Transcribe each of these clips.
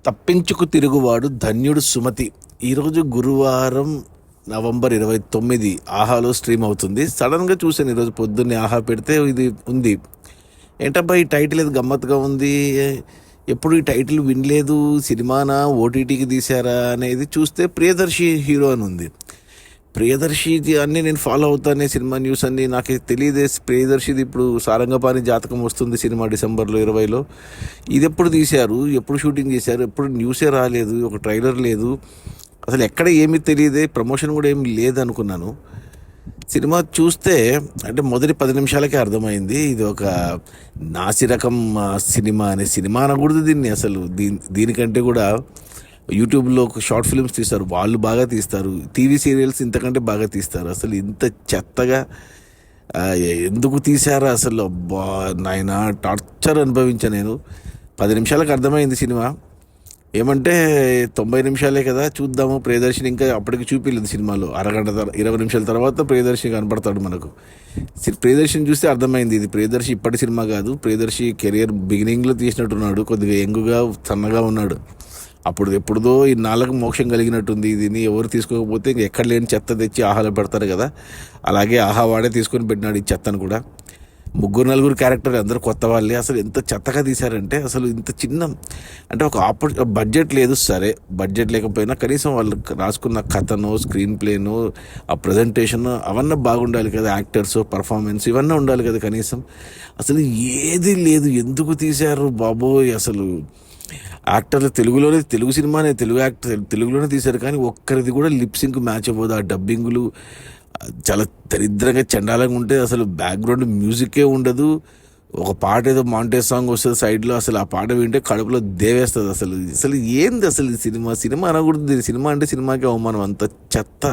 తప్పించుకు తిరుగువాడు ధన్యుడు సుమతి. ఈరోజు గురువారం నవంబర్ 29 ఆహాలో స్ట్రీమ్ అవుతుంది. సడన్గా చూశాను ఈరోజు పొద్దున్నే ఆహా పెడితే ఇది ఉంది. ఏంటబ్బా ఈ టైటిల్ ఏది గమ్మత్తుగా ఉంది, ఎప్పుడు ఈ టైటిల్ వినలేదు, సినిమానా ఓటీటీకి తీశారా అనేది చూస్తే ప్రియదర్శి హీరో అని ఉంది. ప్రియదర్శి అన్నీ నేను ఫాలో అవుతానే, సినిమా న్యూస్ అన్నీ నాకు తెలియదే. ప్రియదర్శిది ఇప్పుడు సారంగపాణి జాతకం వస్తుంది సినిమా డిసెంబర్లో 20లో. ఇది ఎప్పుడు తీశారు, ఎప్పుడు షూటింగ్ చేశారు, ఎప్పుడు న్యూసే రాలేదు, ఒక ట్రైలర్ లేదు, అసలు ఎక్కడ ఏమీ తెలియదే, ప్రమోషన్ కూడా ఏమి లేదనుకున్నాను. సినిమా చూస్తే అంటే మొదటి 10 నిమిషాలకే అర్థమైంది ఇది ఒక నాసిరకం సినిమా అనే. సినిమా అనకూడదు దీన్ని అసలు. దీనికంటే కూడా యూట్యూబ్లో ఒక షార్ట్ ఫిల్మ్స్ తీస్తారు, వాళ్ళు బాగా తీస్తారు. టీవీ సీరియల్స్ ఇంతకంటే బాగా తీస్తారు. అసలు ఇంత చెత్తగా ఎందుకు తీశారా అసలు? అబ్బా నాయన, టార్చర్ అనుభవించాను నేను. 10 నిమిషాలకు అర్థమైంది సినిమా. ఏమంటే 90 నిమిషాలే కదా, చూద్దాము. ప్రియదర్శిని ఇంకా అప్పటికి చూపించలేదు సినిమాలో. అరగంట 20 నిమిషాల తర్వాత ప్రియదర్శిని కనపడతాడు మనకు. ప్రియదర్శిని చూస్తే అర్థమైంది ఇది ప్రియదర్శి ఇప్పటి సినిమా కాదు. ప్రియదర్శి కెరియర్ బిగినింగ్లో తీసినట్టున్నాడు, కొద్దిగా యంగుగా సన్నగా ఉన్నాడు. అప్పుడు ఎప్పుడుదో ఈ నాళ్ళకు మోక్షం కలిగినట్టుంది. దీన్ని ఎవరు తీసుకోకపోతే ఇంక ఎక్కడ లేని చెత్త తెచ్చి ఆహాలో పెడతారు కదా, అలాగే ఆహా వాడే తీసుకొని పెట్టినాడు ఈ చెత్తను కూడా. 3-4 క్యారెక్టర్లు అందరూ కొత్త వాళ్ళే. అసలు ఎంత చెత్తగా తీశారంటే, అసలు ఇంత చిన్న అంటే ఒక బడ్జెట్ లేదు. సరే బడ్జెట్ లేకపోయినా కనీసం వాళ్ళు రాసుకున్న కథను, స్క్రీన్ ప్లేను, ఆ ప్రజెంటేషన్ అవన్నీ బాగుండాలి కదా, యాక్టర్స్ పర్ఫార్మెన్స్ ఇవన్నీ ఉండాలి కదా కనీసం. అసలు ఏది లేదు. ఎందుకు తీశారు బాబోయ్ అసలు? యాక్టర్లు తెలుగు సినిమానే, తెలుగులోనే తీశారు, కానీ ఒక్కరిది కూడా లిప్సింక్ మ్యాచ్ అవ్వదు. ఆ డబ్బింగులు చాలా దరిద్రంగా చండాలంగా ఉంటే, అసలు బ్యాక్గ్రౌండ్ మ్యూజికే ఉండదు. ఒక పాట ఏదో మాంటేజ్ సాంగ్ వస్తుంది సైడ్లో, అసలు ఆ పాట వింటే కడుపులో దేవేస్తుంది. అసలు ఏంది అసలు ఈ సినిమా అనకూడదు. సినిమా అంటే సినిమాకి అవమానం. అంత చెత్త.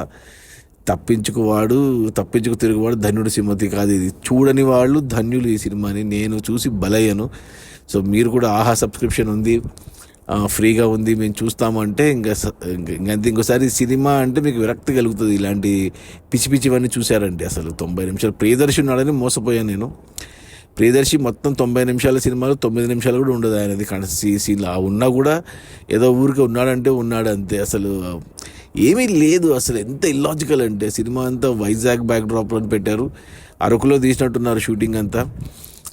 తప్పించుకు తిరుగువాడు ధన్యుడు సుమతి కాదు ఇది. చూడని వాళ్ళు ధన్యులు ఈ సినిమాని. నేను చూసి బలయ్యాను. సో మీరు కూడా ఆహా సబ్స్క్రిప్షన్ ఉంది, ఫ్రీగా ఉంది, మేము చూస్తామంటే ఇంకోసారి సినిమా అంటే మీకు విరక్తి కలుగుతుంది. ఇలాంటి పిచ్చివన్నీ చూశారంటే. అసలు 90 నిమిషాలు ప్రియదర్శి ఉన్నాడని మోసపోయాను నేను. ప్రియదర్శి మొత్తం 90 నిమిషాల సినిమాలో 9 నిమిషాలు కూడా ఉండదు ఆయనది. సీన్లో ఉన్నా కూడా ఏదో ఊరికే ఉన్నాడంటే ఉన్నాడు అంతే. అసలు ఏమీ లేదు. అసలు ఎంత ఇల్లాజికల్ అంటే, సినిమా అంతా వైజాగ్ బ్యాక్ డ్రాప్లో పెట్టారు, అరకులో తీసినట్టున్నారు షూటింగ్ అంతా.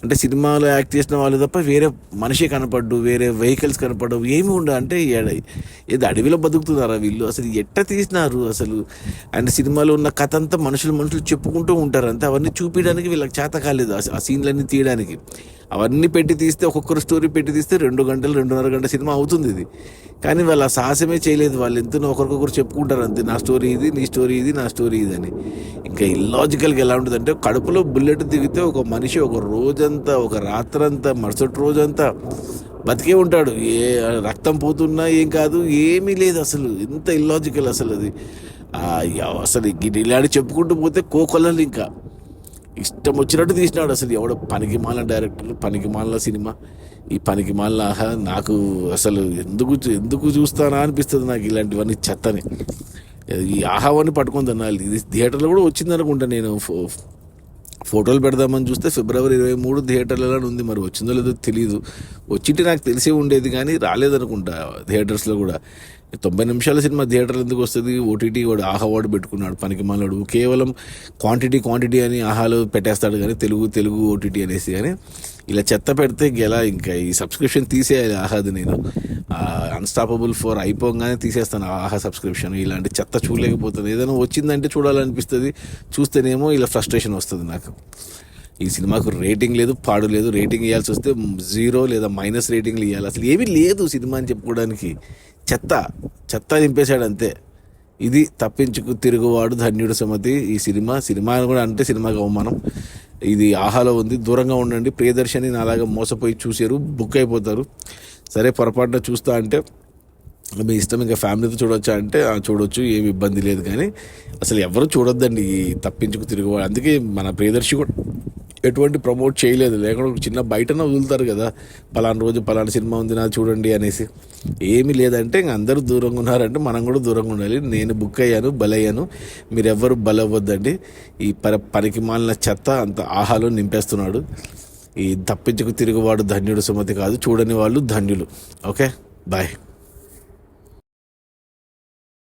అంటే సినిమాలో యాక్ట్ చేసిన వాళ్ళు తప్ప వేరే మనిషి కనపడ్డు, వేరే వెహికల్స్ కనపడవు, ఏమి ఉండవు. అంటే ఏదో అడవిలో బతుకుతున్నారా వీళ్ళు? అసలు ఎట్ట తీసినారు అసలు? అండ్ సినిమాలో ఉన్న కథ అంతా మనుషులు చెప్పుకుంటూ ఉంటారు అంతే. అవన్నీ చూపించడానికి వీళ్ళకి చేత కాలేదు, ఆ సీన్లన్నీ తీయడానికి. అవన్నీ పెట్టి తీస్తే, ఒక్కొక్కరు స్టోరీ పెట్టి తీస్తే 2 గంటలు 2.5 గంటల సినిమా అవుతుంది ఇది. కానీ వాళ్ళు ఆ సాహసమే చేయలేదు. వాళ్ళు ఎంతనో ఒకరికొకరు చెప్పుకుంటారు అంతే, నా స్టోరీ ఇది, నీ స్టోరీ ఇది, నా స్టోరీ ఇది అని. ఇంకా ఇల్లాజికల్గా ఎలా ఉంటుందంటే, కడుపులో బుల్లెట్ దిగితే ఒక మనిషి ఒక రోజంతా, ఒక రాత్రంతా, మరుసటి రోజంతా బతికే ఉంటాడు. రక్తం పోతున్నా ఏం కాదు, ఏమీ లేదు అసలు. ఎంత ఇల్లాజికల్ అసలు అది. అసలు ఇలాంటి చెప్పుకుంటూ పోతే కోకొల్లలు. ఇంకా ఇష్టం వచ్చినట్టు తీసినాడు అసలు. ఎవడో పనికిమాల డైరెక్టర్, పనికిమాల సినిమా, ఈ పనికిమాల ఆహా. నాకు అసలు ఎందుకు చూస్తానా అనిపిస్తుంది నాకు ఇలాంటివన్నీ చెత్తని. ఈ ఆహావాన్ని పట్టుకొని తినాలి. ఇది థియేటర్లో కూడా వచ్చింది అనుకుంటా. నేను ఫోటోలు పెడదామని చూస్తే ఫిబ్రవరి 23 థియేటర్లలో ఉంది. మరి వచ్చిందో లేదో తెలియదు. వచ్చింటే నాకు తెలిసే ఉండేది, కానీ రాలేదనుకుంటా థియేటర్స్లో కూడా. 90 నిమిషాల సినిమా థియేటర్లు ఎందుకు వస్తుంది? ఓటీటీ కూడా ఆహా వాడు పెట్టుకున్నాడు పనికిమాలాడు. కేవలం క్వాంటిటీ అని ఆహాలో పెట్టేస్తాడు, కానీ తెలుగు ఓటీటీ అనేసి. కానీ ఇలా చెత్త పెడితే ఎలా? ఇంకా ఈ సబ్స్క్రిప్షన్ తీసేయాలి ఆహాది. నేను అన్స్టాపబుల్ 4 అయిపోగానే తీసేస్తాను ఆహా సబ్స్క్రిప్షన్. ఇలాంటి చెత్త చూడలేకపోతుంది. ఏదైనా వచ్చిందంటే చూడాలనిపిస్తుంది, చూస్తేనేమో ఇలా ఫ్రస్ట్రేషన్ వస్తుంది నాకు. ఈ సినిమాకు రేటింగ్ లేదు, పాడు లేదు. రేటింగ్ ఇవ్వాల్సి వస్తే 0 లేదా -, రేటింగ్లు ఇవ్వాలి. అసలు ఏమీ లేదు సినిమా అని చెప్పుకోవడానికి. చెత్త నింపేశాడు అంతే. ఇది తప్పించుకు తిరుగువాడు ధన్యుడు సుమతి ఈ సినిమా కూడా అంటే సినిమాకి అవమానం. ఇది ఆహాలో ఉంది, దూరంగా ఉండండి. ప్రియదర్శిని అలాగా మోసపోయి చూసారు, బుక్ అయిపోతారు. సరే పొరపాటున చూస్తా అంటే మీ ఇష్టం. ఇంకా ఫ్యామిలీతో చూడొచ్చా అంటే చూడొచ్చు, ఏమి ఇబ్బంది లేదు. కానీ అసలు ఎవరు చూడొద్దండి ఈ తప్పించుకు తిరుగువాడు. అందుకే మన ప్రియదర్శి కూడా ఎటువంటి ప్రమోట్ చేయలేదు. లేకుండా చిన్న బయటనే వదులుతారు కదా, పలానా రోజు పలానా సినిమా ఉంది నా చూడండి అనేసి. ఏమీ లేదంటే ఇంక అందరూ దూరంగా ఉన్నారంటే మనం కూడా దూరంగా ఉండాలి. నేను బుక్ అయ్యాను, బలయ్యాను, మీరెవ్వరు బలవ్వద్దండి. ఈ పనికి మాలిన చెత్త అంత ఆహాలో నింపేస్తున్నాడు. ఈ తప్పించుకు తిరుగువాడు ధన్యుడు సుమతి కాదు, చూడని వాళ్ళు ధన్యులు. Okay, bye.